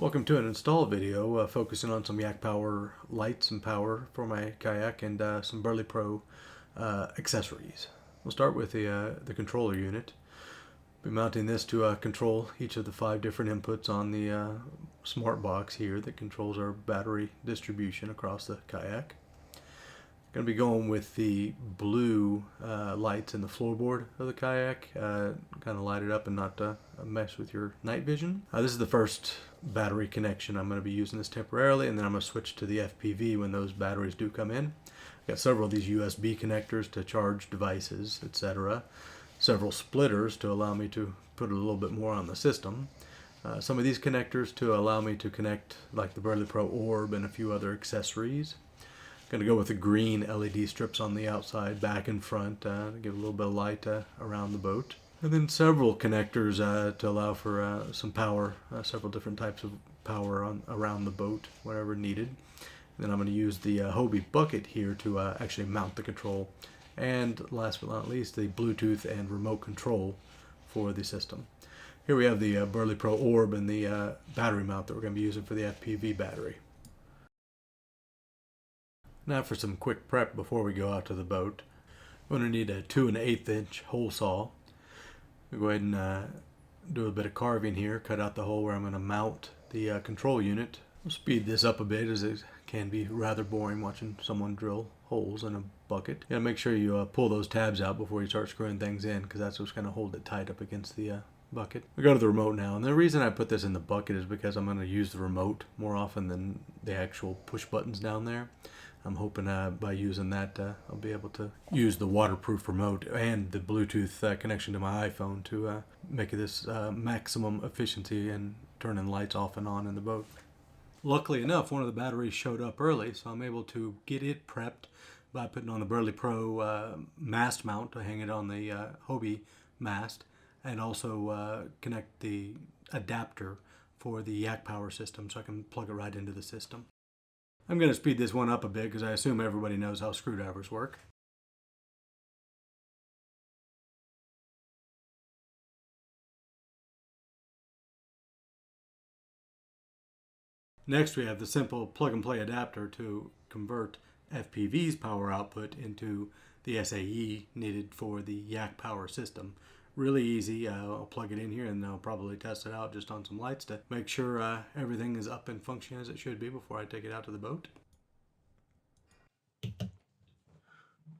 Welcome to an install video focusing on some Yak Power lights and power for my kayak and some BerleyPro accessories. We'll start with the controller unit. Be mounting this to control each of the 5 different inputs on the smart box here that controls our battery distribution across the kayak. Going to be going with the blue lights in the floorboard of the kayak, kind of light it up and not mess with your night vision. This is the first battery connection. I'm going to be using this temporarily, and then I'm going to switch to the FPV when those batteries do come in. I've got several of these USB connectors to charge devices, etc. Several splitters to allow me to put a little bit more on the system. Some of these connectors to allow me to connect like the Berley Pro Orb and a few other accessories. Going to go with the green LED strips on the outside, back and front, to give a little bit of light around the boat. And then several connectors to allow for some power, several different types of power around the boat, whenever needed. And then I'm going to use the Hobie bucket here to actually mount the control. And last but not least, the Bluetooth and remote control for the system. Here we have the Berley Pro Orb and the battery mount that we're going to be using for the FPV battery. Now for some quick prep before we go out to the boat. I'm going to need a 2 1/8 inch hole saw. We'll go ahead and do a bit of carving here, cut out the hole where I'm going to mount the control unit. We'll speed this up a bit as it can be rather boring watching someone drill holes in a bucket. You gotta make sure you pull those tabs out before you start screwing things in, because that's what's going to hold it tight up against the bucket. We go to the remote now, and the reason I put this in the bucket is because I'm going to use the remote more often than the actual push buttons down there. I'm hoping by using that I'll be able to use the waterproof remote and the Bluetooth connection to my iPhone to make this maximum efficiency and turning lights off and on in the boat. Luckily enough, one of the batteries showed up early, so I'm able to get it prepped by putting on the Berley Pro mast mount to hang it on the Hobie mast, and also connect the adapter for the Yak Power system so I can plug it right into the system. I'm going to speed this one up a bit because I assume everybody knows how screwdrivers work. Next we have the simple plug and play adapter to convert FPV's power output into the SAE needed for the Yak Power system. Really easy. I'll plug it in here and I'll probably test it out just on some lights to make sure everything is up and functioning as it should be before I take it out to the boat.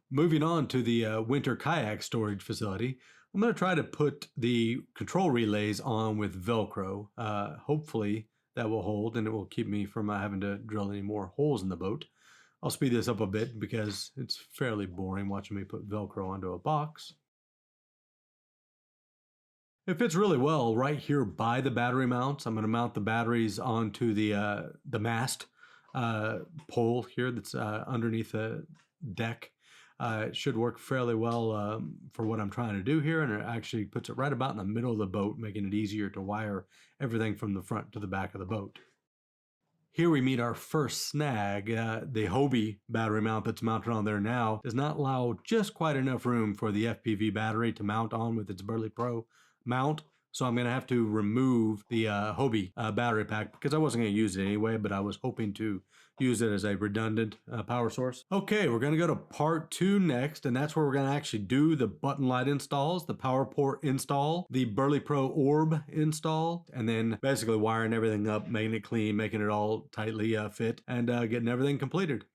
Moving on to the winter kayak storage facility, I'm going to try to put the control relays on with Velcro. Hopefully that will hold and it will keep me from having to drill any more holes in the boat. I'll speed this up a bit because it's fairly boring watching me put Velcro onto a box. It fits really well right here by the battery mounts. I'm going to mount the batteries onto the mast pole here that's underneath the deck. It should work fairly well for what I'm trying to do here, and it actually puts it right about in the middle of the boat, making it easier to wire everything from the front to the back of the boat. Here we meet our first snag. The Hobie battery mount that's mounted on there now does not allow just quite enough room for the FPV battery to mount on with its Berley Pro mount. So I'm going to have to remove the Hobie battery pack because I wasn't going to use it anyway, but I was hoping to use it as a redundant power source. Okay, we're going to go to part 2 next, and that's where we're going to actually do the button light installs, the power port install, the Berley Pro Orb install, and then basically wiring everything up, making it clean, making it all tightly fit, and getting everything completed.